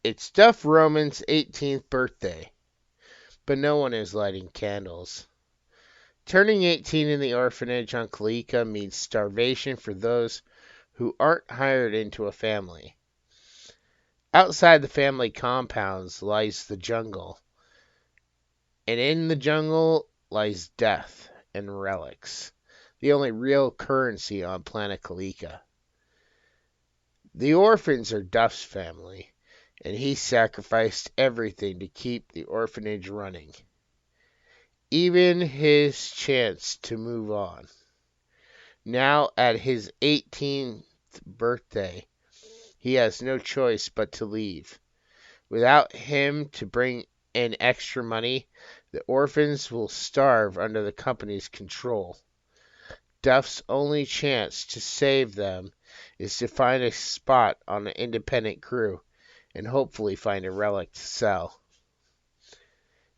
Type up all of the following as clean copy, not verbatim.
It's Duff Roman's 18th birthday, but no one is lighting candles. Turning 18 in the orphanage on Kalecca means starvation for those who aren't hired into a family. Outside the family compounds lies the jungle, and in the jungle lies death and relics, the only real currency on Planet Kalecca. The orphans are Duff's family, and he sacrificed everything to keep the orphanage running, even his chance to move on. Now, at his 18th birthday, he has no choice but to leave. Without him to bring in extra money, the orphans will starve under the company's control. Duff's only chance to save them is to find a spot on an independent crew and hopefully find a relic to sell.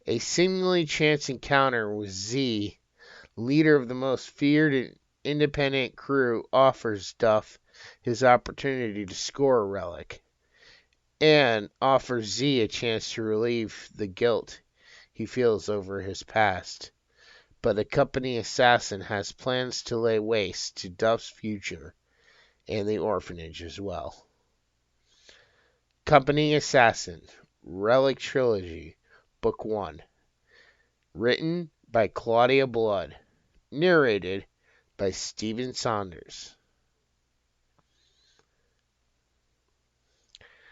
A seemingly chance encounter with Z, leader of the most feared and independent crew, offers Duff his opportunity to score a relic, and offers Z a chance to relieve the guilt he feels over his past. But a company assassin has plans to lay waste to Duff's future and the orphanage as well. Company Assassin, Relic Trilogy, Book 1. Written by Claudia Blood. Narrated by Stephen Saunders.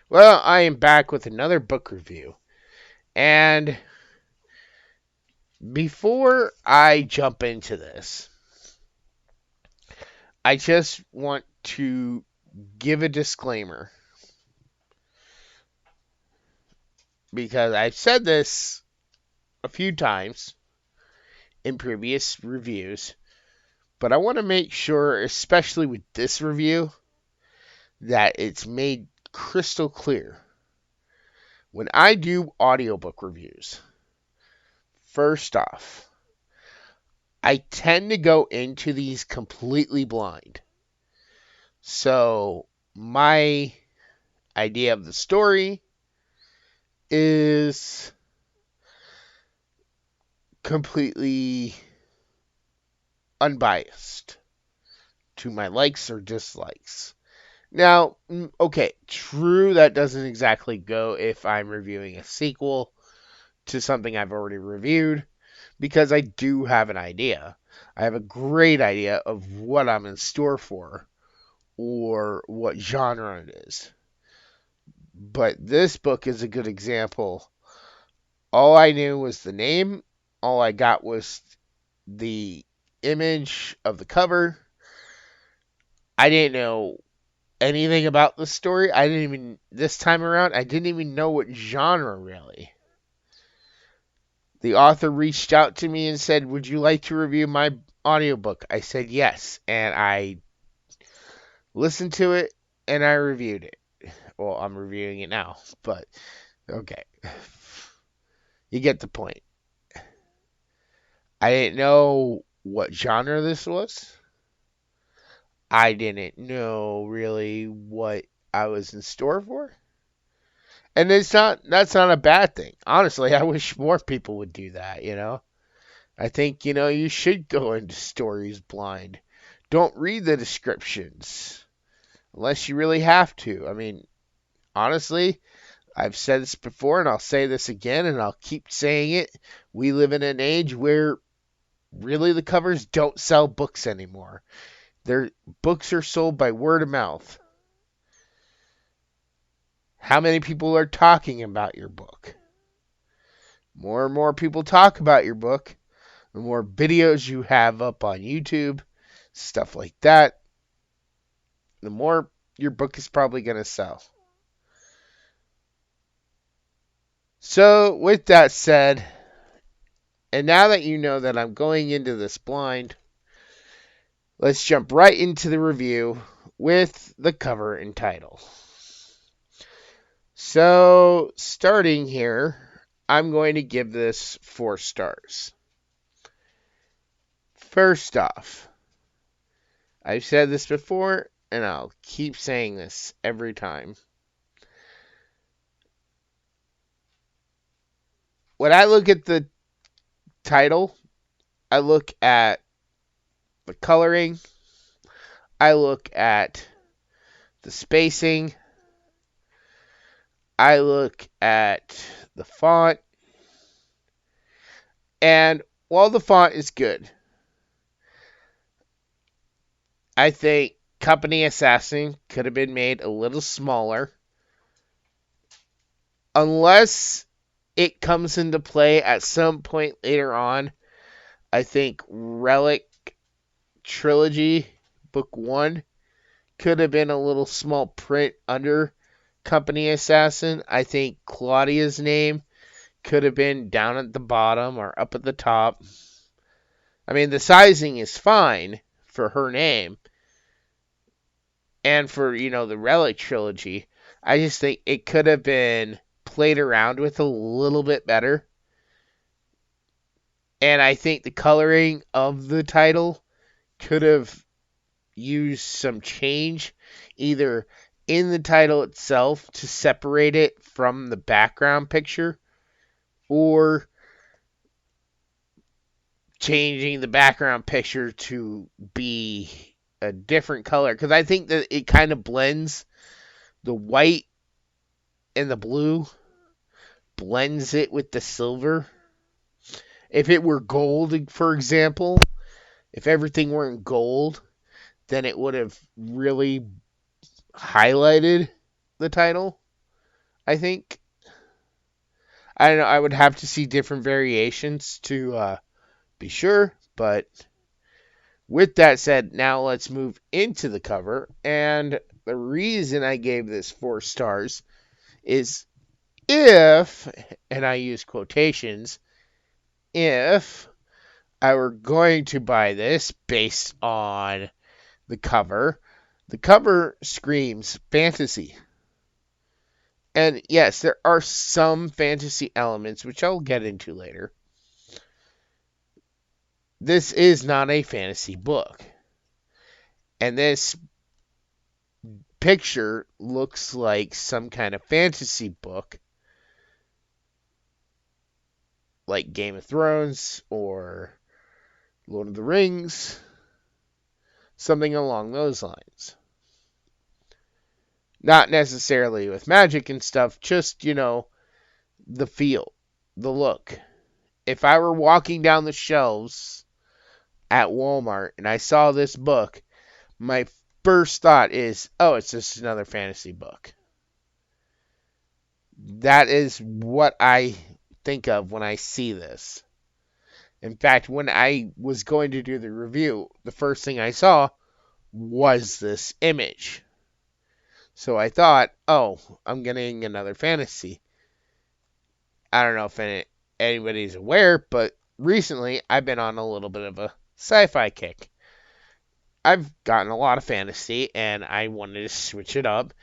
Well, I am back with another book review. And before I jump into this, I just want to give a disclaimer. Because I've said this a few times in previous reviews, but I want to make sure, especially with this review, that it's made crystal clear. When I do audiobook reviews, first off, I tend to go into these completely blind. So, my idea of the story is completely unbiased to my likes or dislikes. Now, okay, true, that doesn't exactly go if I'm reviewing a sequel to something I've already reviewed, because I do have an idea. I have a great idea of what I'm in store for, or what genre it is. But this book is a good example. All I knew was the name, all I got was the image of the cover. I didn't know anything about the story. This time around, I didn't even know what genre really. The author reached out to me and said, "Would you like to review my audiobook?" I said yes, and I listened to it and I reviewed it. Well, I'm reviewing it now, but okay. You get the point. I didn't know what genre this was. I didn't know really what I was in store for. And that's not a bad thing. Honestly, I wish more people would do that, you know. I think, you should go into stories blind. Don't read the descriptions unless you really have to. I mean, honestly, I've said this before and I'll say this again and I'll keep saying it. We live in an age where really the covers don't sell books anymore. Their books are sold by word of mouth. How many people are talking about your book? More and more people talk about your book, the more videos you have up on YouTube, stuff like that, the more your book is probably going to sell. So, with that said, and now that you know that I'm going into this blind, let's jump right into the review with the cover and title. So, starting here, I'm going to give this 4 stars. First off, I've said this before, and I'll keep saying this every time. when I look at the title, I look at the coloring, I look at the spacing, I look at the font, and while the font is good, I think Company Assassin could have been made a little smaller. Unless it comes into play at some point later on, I think Relic Trilogy Book 1 could have been a little small print under Company Assassin. I think Claudia's name could have been down at the bottom or up at the top. I mean, the sizing is fine for her name and for, the Relic Trilogy. I just think it could have been played around with a little bit better. And I think the coloring of the title could have used some change, either in the title itself to separate it from the background picture, or changing the background picture to be a different color. Because I think that it kind of blends the white and the blue, blends it with the silver. If it were gold, for example, if everything were in gold, then it would have really highlighted the title, I think. I don't know, I would have to see different variations to be sure, but with that said, now let's move into the cover, and the reason I gave this 4 stars is if, and I use quotations, if I were going to buy this based on the cover screams fantasy. And yes, there are some fantasy elements, which I'll get into later. This is not a fantasy book. And this picture looks like some kind of fantasy book, like Game of Thrones or Lord of the Rings, something along those lines. Not necessarily with magic and stuff, just, the feel, the look. If I were walking down the shelves at Walmart and I saw this book, my first thought is, oh, it's just another fantasy book. That is what I think of when I see this. In fact, when I was going to do the review, the first thing I saw was this image. So I thought, oh, I'm getting another fantasy. I don't know if anybody's aware, but recently I've been on a little bit of a sci-fi kick. I've gotten a lot of fantasy, and I wanted to switch it up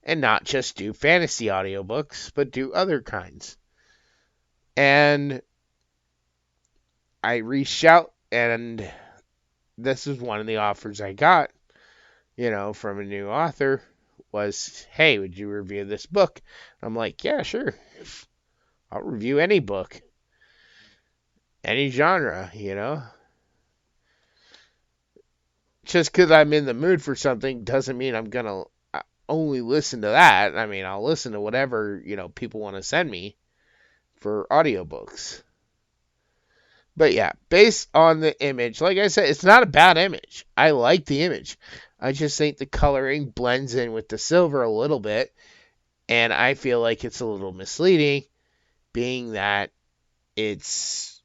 and not just do fantasy audiobooks, but do other kinds. And I reached out, and this is one of the offers I got, from a new author, was, hey, would you review this book? I'm like, yeah, sure. I'll review any book. Any genre, Just because I'm in the mood for something doesn't mean I'm going to only listen to that. I mean, I'll listen to whatever, people want to send me for audiobooks. But yeah, based on the image, like I said, it's not a bad image. I like the image. I just think the coloring blends in with the silver a little bit, and I feel like it's a little misleading, being that it's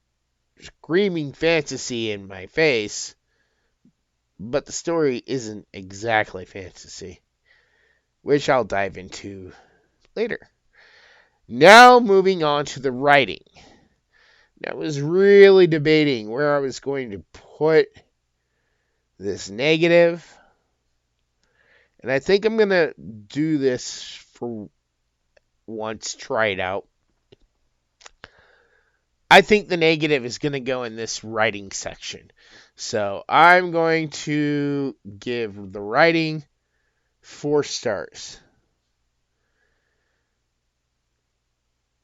screaming fantasy in my face, but the story isn't exactly fantasy, which I'll dive into later. Now moving on to the writing. I was really debating where I was going to put this negative. And I think I'm going to do this for once, try it out. I think the negative is going to go in this writing section. So I'm going to give the writing 4 stars.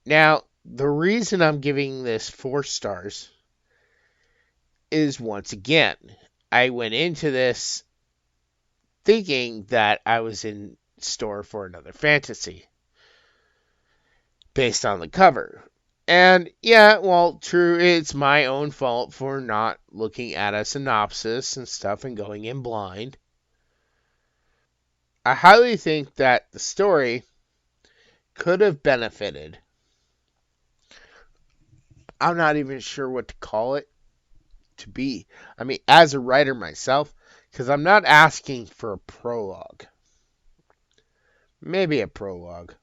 Now, the reason I'm giving this 4 stars is, once again, I went into this thinking that I was in store for another fantasy based on the cover. And yeah, well, true, it's my own fault for not looking at a synopsis and stuff and going in blind. I highly think that the story could have benefited. I'm not even sure what to call it to be. I mean, as a writer myself, because I'm not asking for a prologue. Maybe a prologue.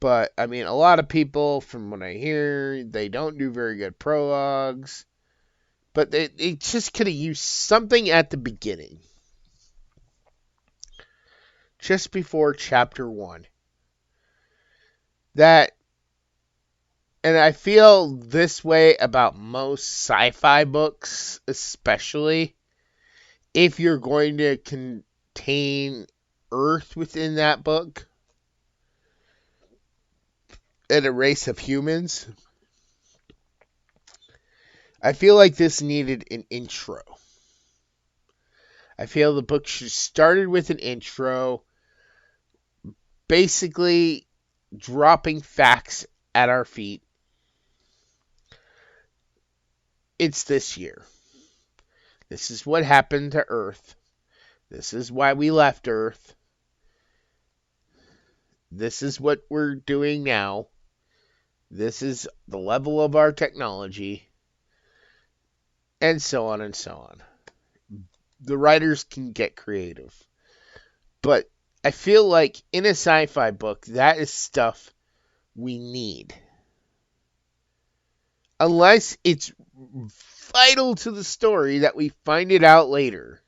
But, I mean, a lot of people, from what I hear, they don't do very good prologues. But they just could have used something at the beginning. Just before chapter 1. That, and I feel this way about most sci-fi books, especially if you're going to contain Earth within that book and a race of humans. I feel like this needed an intro. I feel the book should have started with an intro, basically dropping facts at our feet. It's this year. This is what happened to Earth. This is why we left Earth. This is what we're doing now. This is the level of our technology. And so on and so on. The writers can get creative. But I feel like in a sci-fi book, that is stuff we need. Unless it's vital to the story that we find it out later.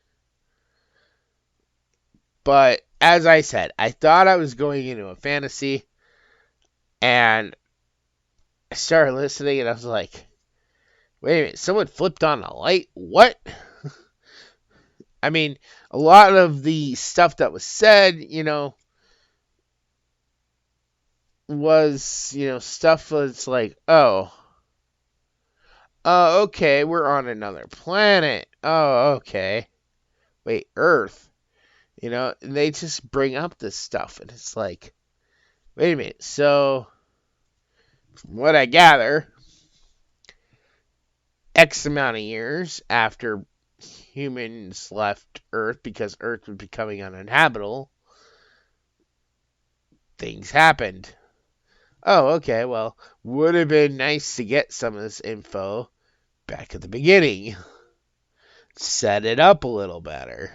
But as I said, I thought I was going into a fantasy, and I started listening, and I was like, wait a minute, someone flipped on a light? What? I mean, a lot of the stuff that was said, was, stuff that's like, oh, okay, we're on another planet. Oh, okay. Wait, Earth. They just bring up this stuff, and it's like, wait a minute, so, from what I gather, X amount of years after humans left Earth because Earth was becoming uninhabitable, things happened. Oh, okay, well, would have been nice to get some of this info back at the beginning. Set it up a little better.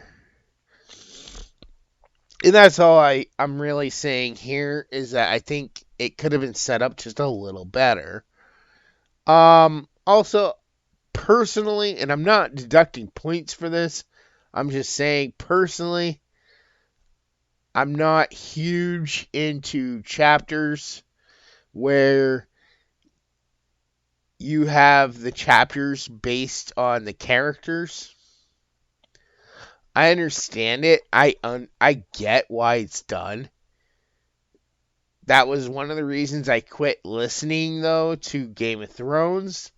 And that's all I'm really saying here, is that I think it could have been set up just a little better. Also, personally, and I'm not deducting points for this, I'm just saying personally, I'm not huge into chapters where you have the chapters based on the characters. I understand it. I get why it's done. That was one of the reasons I quit listening, though, to Game of Thrones.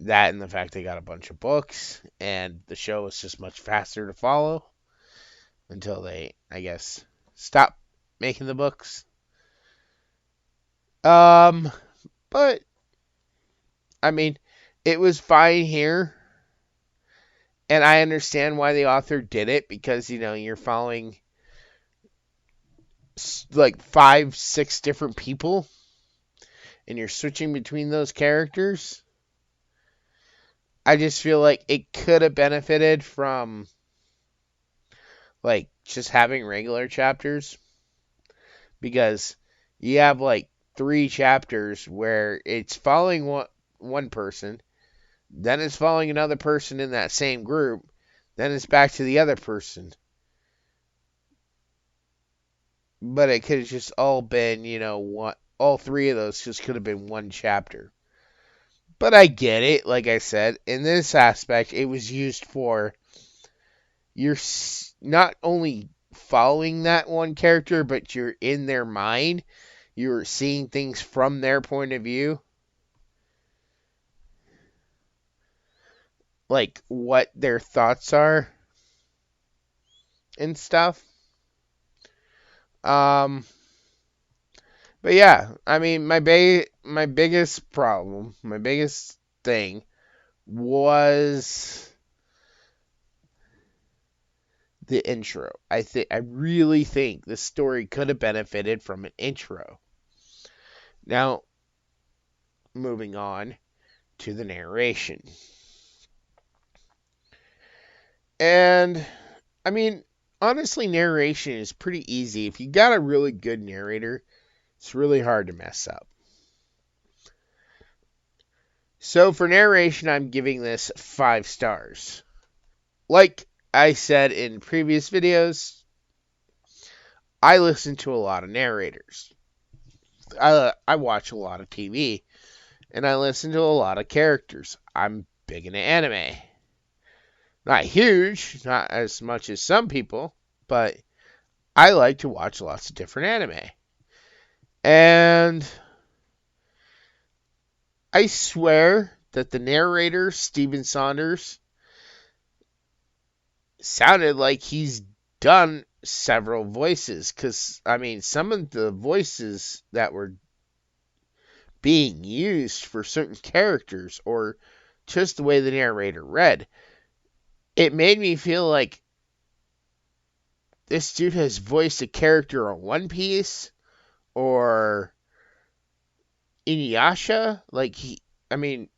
That and the fact they got a bunch of books, and the show was just much faster to follow until they, I guess, stopped making the books. But, I mean, it was fine here. And I understand why the author did it, because, you're following like 5, 6 different people, and you're switching between those characters. I just feel like it could have benefited from, like, just having regular chapters, because you have, like, 3 chapters where it's following one person, then it's following another person in that same group, then it's back to the other person. But it could have just all been, all 3 of those just could have been one chapter. But I get it, like I said, in this aspect, it was used for, you're not only following that one character, but you're in their mind, you're seeing things from their point of view, like what their thoughts are and stuff. Um, but yeah, I mean, my biggest problem, my biggest thing was the intro. I really think the story could have benefited from an intro. Now, moving on to the narration. And I mean, honestly, narration is pretty easy. If you got a really good narrator, it's really hard to mess up. So for narration, I'm giving this 5 stars. Like I said in previous videos, I listen to a lot of narrators. I watch a lot of TV, and I listen to a lot of characters. I'm big into anime. Not huge, not as much as some people, but I like to watch lots of different anime. And I swear that the narrator, Stephen Saunders, sounded like he's done several voices. Because, I mean, some of the voices that were being used for certain characters, or just the way the narrator read, it made me feel like this dude has voiced a character on One Piece or Inuyasha. I mean,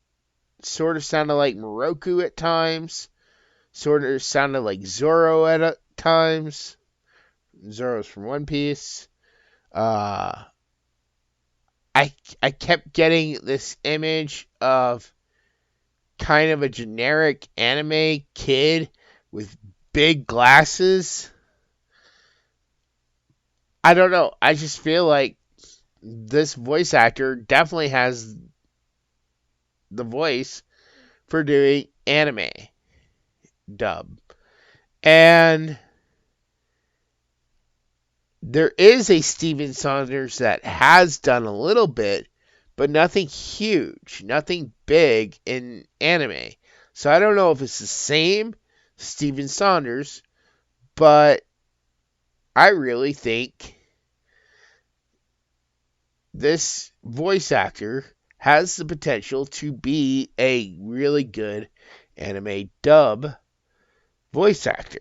sort of sounded like Moroku at times. Sort of sounded like Zoro at times. Zoro's from One Piece. Uh, I kept getting this image of kind of a generic anime kid with big glasses. I don't know. I just feel like this voice actor definitely has the voice for doing anime dub. And there is a Stephen Saunders that has done a little bit, but nothing huge, nothing big in anime. So I don't know if it's the same Stephen Saunders, but I really think this voice actor has the potential to be a really good anime dub voice actor.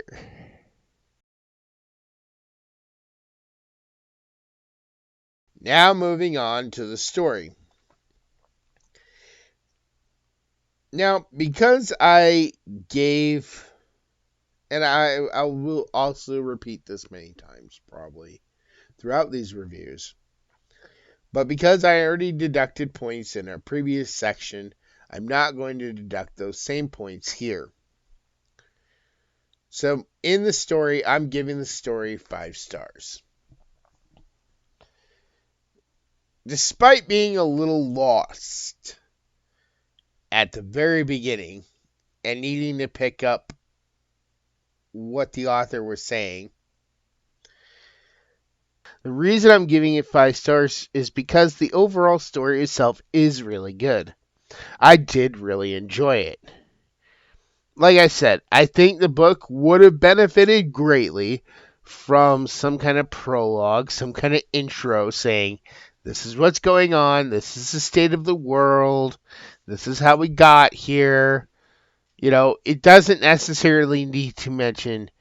Now moving on to the story. Now, because I gave, and I will also repeat this many times probably throughout these reviews, but because I already deducted points in a previous section, I'm not going to deduct those same points here. So in the story, I'm giving the story 5 stars. Despite being a little lost at the very beginning and needing to pick up what the author was saying, the reason I'm giving it 5 stars is because the overall story itself is really good. I did really enjoy it. Like I said, I think the book would have benefited greatly from some kind of prologue, some kind of intro saying, this is what's going on, this is the state of the world, this is how we got here. You know, it doesn't necessarily need to mention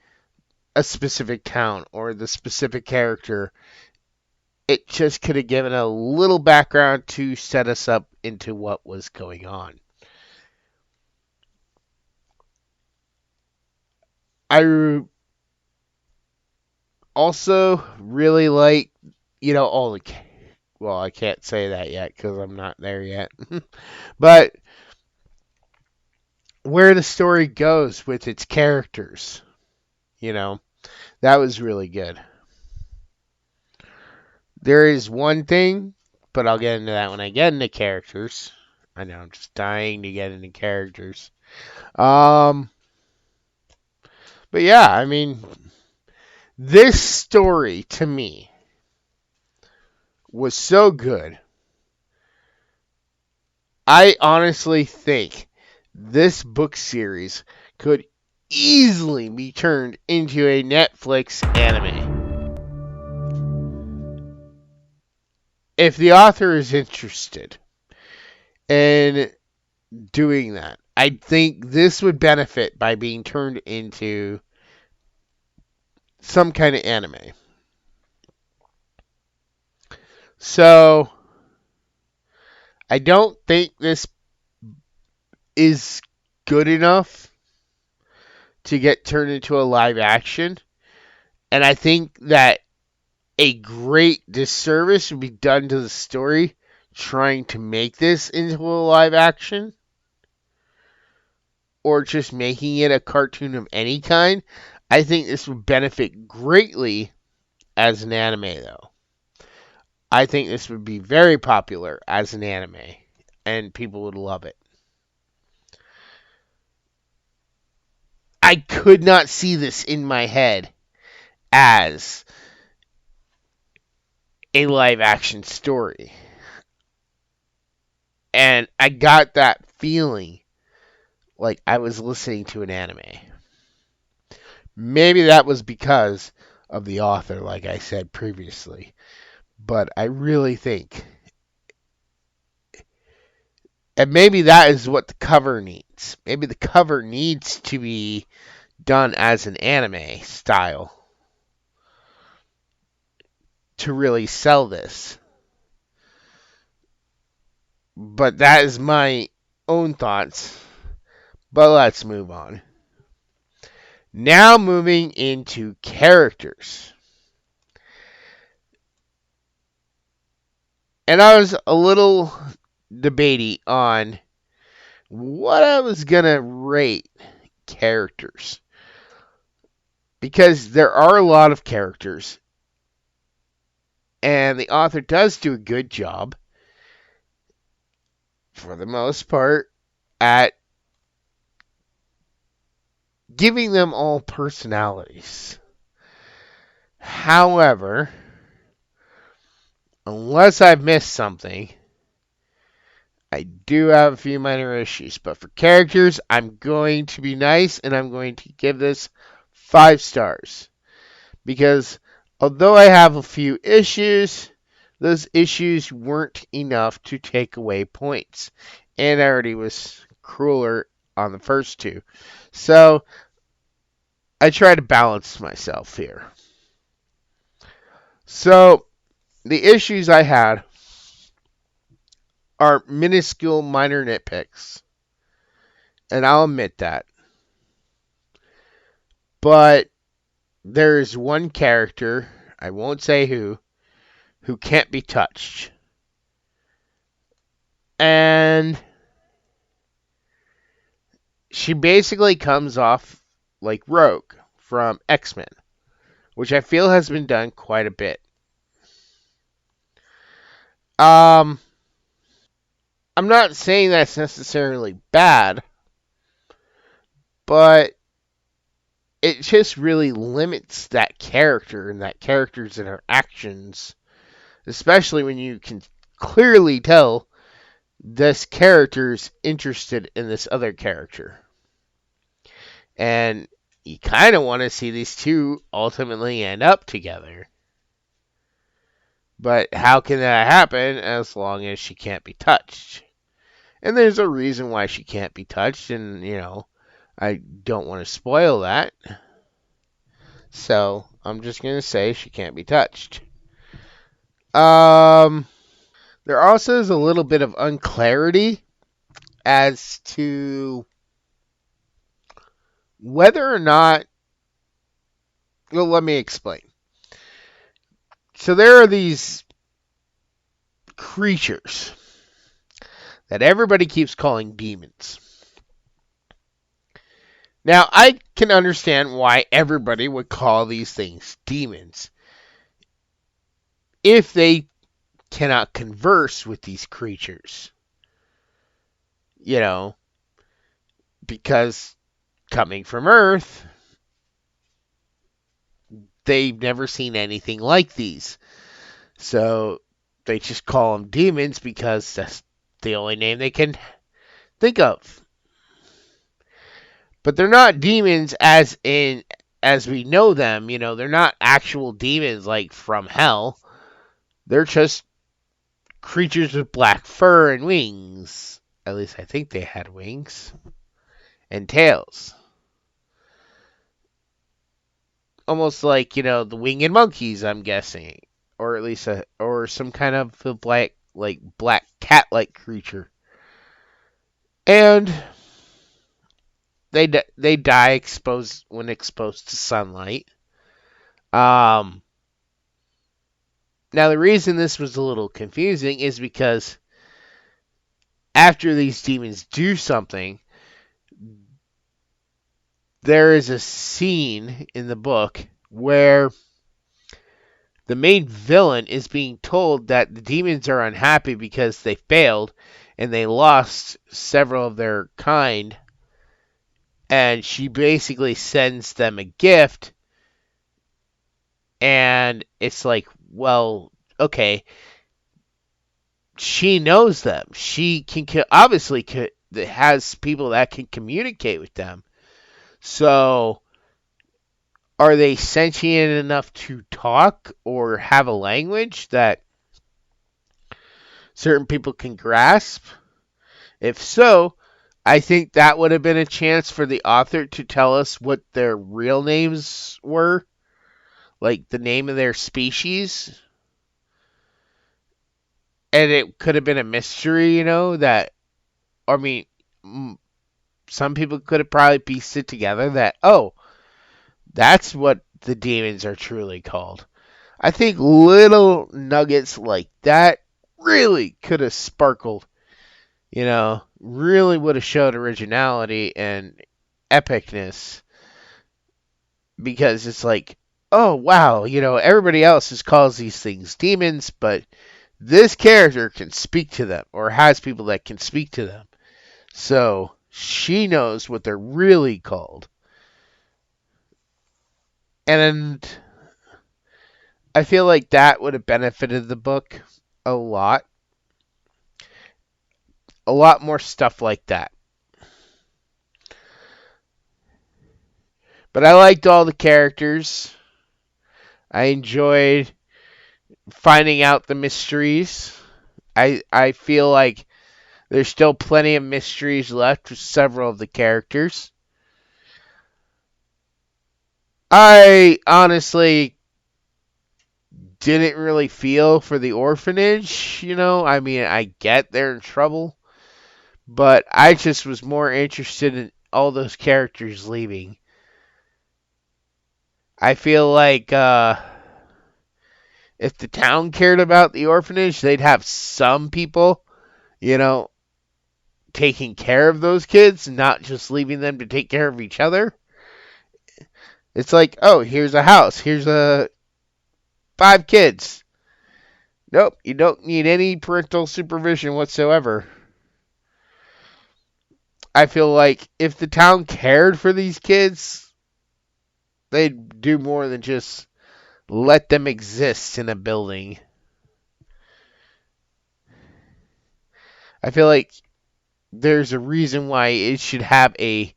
a specific town or the specific character. It just could have given a little background to set us up into what was going on. I also really like, all the. Well, I can't say that yet because I'm not there yet. But where the story goes with its characters, that was really good. There is one thing, but I'll get into that when I get into characters. I know I'm just dying to get into characters. But yeah, I mean, this story to me was so good. I honestly think this book series could easily be turned into a Netflix anime. If the author is interested in doing that, I think this would benefit by being turned into some kind of anime. So, I don't think this is good enough to get turned into a live action. And I think that a great disservice would be done to the story trying to make this into a live action or just making it a cartoon of any kind. I think this would benefit greatly as an anime, though. I think this would be very popular as an anime, and people would love it. I could not see this in my head as a live action story. And I got that feeling like I was listening to an anime. Maybe that was because of the author, like I said previously. But I really think, and maybe that is what the cover needs. Maybe the cover needs to be done as an anime style to really sell this. But that is my own thoughts. But let's move on. Now moving into characters. And I was a little debatey on what I was going to rate characters. Because there are a lot of characters. And the author does do a good job, for the most part, at giving them all personalities. However, unless I've missed something, I do have a few minor issues. But for characters, I'm going to be nice and I'm going to give this 5 stars. Because although I have a few issues, those issues weren't enough to take away points. And I already was crueler on the first 2. So I try to balance myself here. So the issues I had are minuscule minor nitpicks. And I'll admit that. But there's one character, I won't say who can't be touched. And she basically comes off like Rogue from X-Men, which I feel has been done quite a bit. I'm not saying that's necessarily bad, but it just really limits that character and that character's interactions, especially when you can clearly tell this character's interested in this other character. And you kind of want to see these two ultimately end up together. But how can that happen as long as she can't be touched? And there's a reason why she can't be touched, and, I don't want to spoil that. So, I'm just going to say she can't be touched. There also is a little bit of unclarity as to whether or not... Well, let me explain. So there are these creatures that everybody keeps calling demons. Now, I can understand why everybody would call these things demons if they cannot converse with these creatures. Because coming from Earth, they've never seen anything like these. So They just call them demons because that's the only name they can think of. But they're not demons as we know them. They're not actual demons like from hell. They're just creatures with black fur and wings. At least I think they had wings and tails. Almost like, the winged monkeys, I'm guessing. Or at least or some kind of black cat-like creature. And they die when exposed to sunlight. Now the reason this was a little confusing is because after these demons do something, there is a scene in the book where the main villain is being told that the demons are unhappy because they failed and they lost several of their kind. And she basically sends them a gift. And it's like, well, okay. She knows them. She can obviously has people that can communicate with them. So, are they sentient enough to talk or have a language that certain people can grasp? If so, I think that would have been a chance for the author to tell us what their real names were, like the name of their species. And it could have been a mystery, that, I mean, some people could have probably pieced it together that, oh, that's what the demons are truly called. I think little nuggets like that really could have sparkled, really would have showed originality and epicness. Because it's like, oh, wow, everybody else just calls these things demons, but this character can speak to them or has people that can speak to them. So she knows what they're really called. And I feel like that would have benefited the book a lot. A lot more stuff like that. But I liked all the characters. I enjoyed finding out the mysteries. I feel like there's still plenty of mysteries left with several of the characters. I honestly didn't really feel for the orphanage, I mean, I get they're in trouble, but I just was more interested in all those characters leaving. I feel like if the town cared about the orphanage, they'd have some people, taking care of those kids, not just leaving them to take care of each other. It's like, oh, here's a house. Here's 5 kids. Nope, you don't need any parental supervision whatsoever. I feel like if the town cared for these kids, they'd do more than just let them exist in a building. I feel like there's a reason why it should have a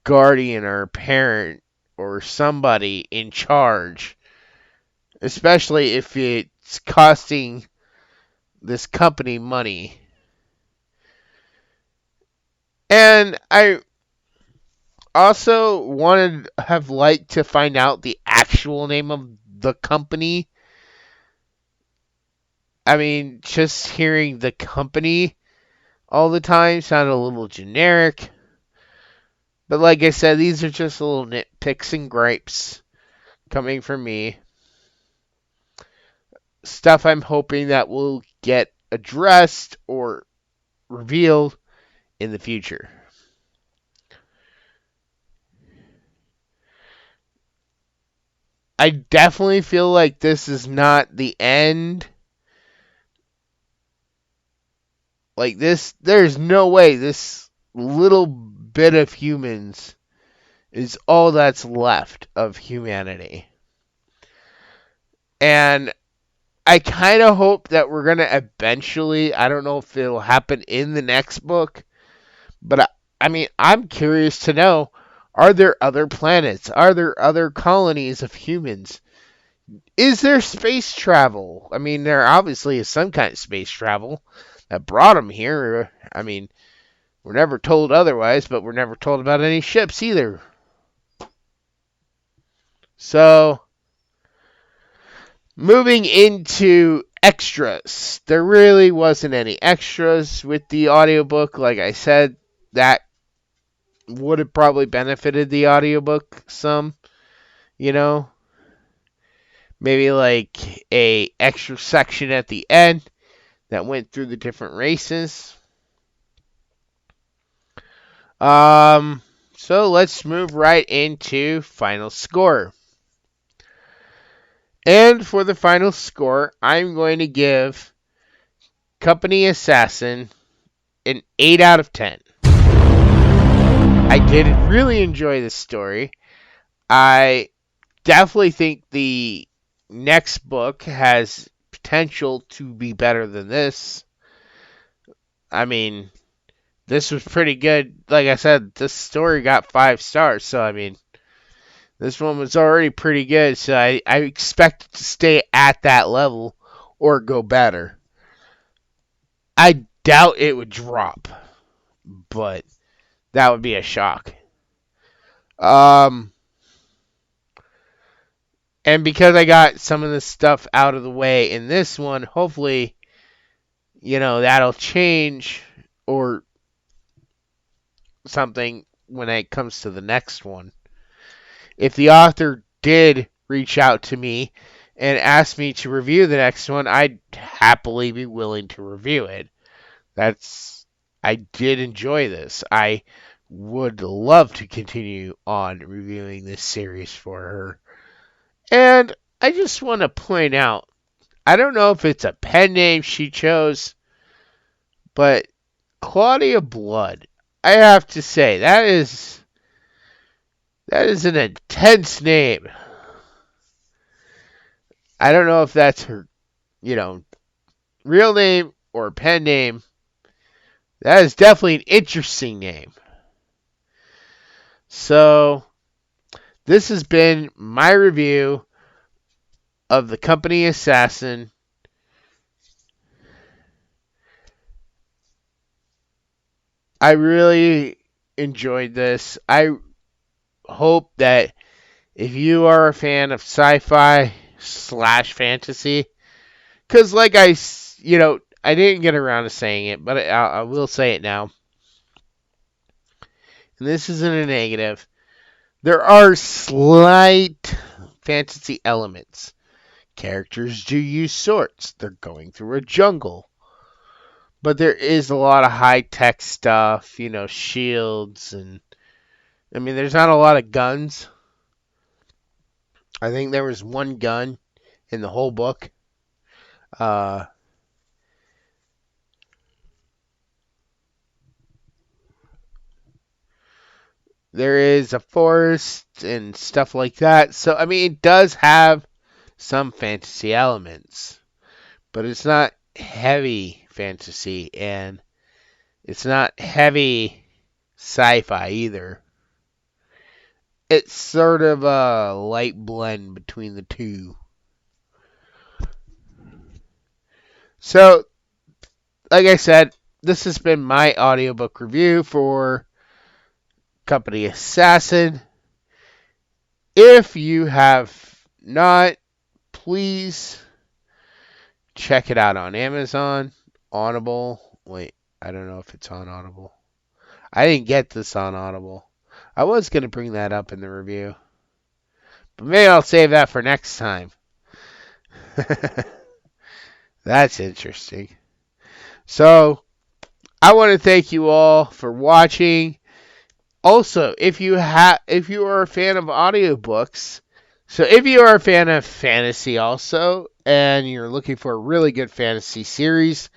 guardian or a parent or somebody in charge, especially if it's costing this company money. And I also have liked to find out the actual name of the company. I mean, just hearing the company all the time sounded a little generic. But like I said, these are just little nitpicks and gripes coming from me. Stuff I'm hoping that will get addressed or revealed in the future. I definitely feel like this is not the end. Like this, there's no way this little bit of humans is all that's left of humanity. And I kind of hope that we're going to eventually, I don't know if it'll happen in the next book, but I mean, I'm curious to know, are there other planets? Are there other colonies of humans? Is there space travel? I mean, there obviously is some kind of space travel that brought them here. I mean, we're never told otherwise, but we're never told about any ships either. So, moving into extras. There really wasn't any extras with the audiobook. Like I said, that would have probably benefited the audiobook some, you know. Maybe like a extra section at the end that went through the different races. So let's move right into final score. And for the final score, I'm going to give Company Assassin an 8 out of 10. I did really enjoy this story. I definitely think the next book has potential to be better than this. I mean, this was pretty good. Like I said, this story got 5 stars, so I mean, this one was already pretty good, so I expect it to stay at that level or go better. I doubt it would drop, but that would be a shock. And because I got some of this stuff out of the way in this one, hopefully, that'll change or something when it comes to the next one. If the author did reach out to me and ask me to review the next one, I'd happily be willing to review it. I did enjoy this. I would love to continue on reviewing this series for her. And I just want to point out, I don't know if it's a pen name she chose, but Claudia Blood, I have to say, that is an intense name. I don't know if that's her, real name or pen name. That is definitely an interesting name. So, this has been my review of The Company Assassin. I really enjoyed this. I hope that if you are a fan of sci-fi / fantasy, because like I didn't get around to saying it, but I will say it now. And this isn't a negative. There are slight fantasy elements. Characters do use swords. They're going through a jungle. But there is a lot of high-tech stuff, shields, and I mean, there's not a lot of guns. I think there was one gun in the whole book. There is a forest and stuff like that. So, I mean, it does have some fantasy elements. But it's not heavy fantasy, and it's not heavy sci-fi either. It's sort of a light blend between the two. So, like I said, this has been my audiobook review for Company Assassin. If you have not, please check it out on Amazon, Audible. Wait, I don't know if it's on Audible. I didn't get this on Audible. I was going to bring that up in the review. But maybe I'll save that for next time. That's interesting. So, I want to thank you all for watching. Also, if you are a fan of audiobooks, so if you are a fan of fantasy also, and you're looking for a really good fantasy series,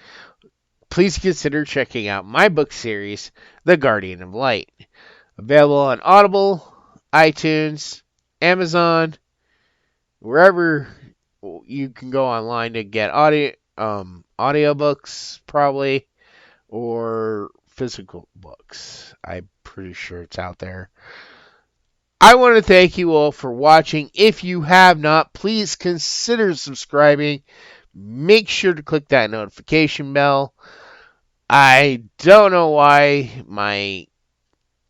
please consider checking out my book series, The Guardian of Light. Available on Audible, iTunes, Amazon, wherever you can go online to get audiobooks probably, or physical books. I'm pretty sure it's out there. I want to thank you all for watching. If you have not, please consider subscribing. Make sure to click that notification bell. I don't know why my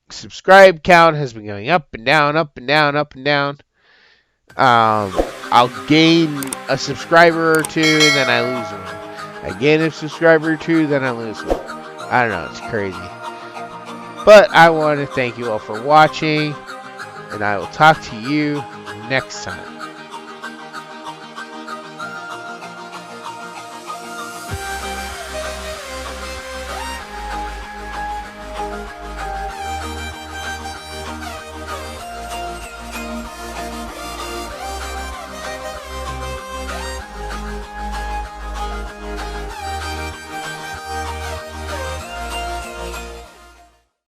subscribe count has been going up and down, up and down, up and down. I'll gain a subscriber or two, and then I lose one. I gain a subscriber or two, then I lose one. I don't know, it's crazy. But I want to thank you all for watching, and I will talk to you next time.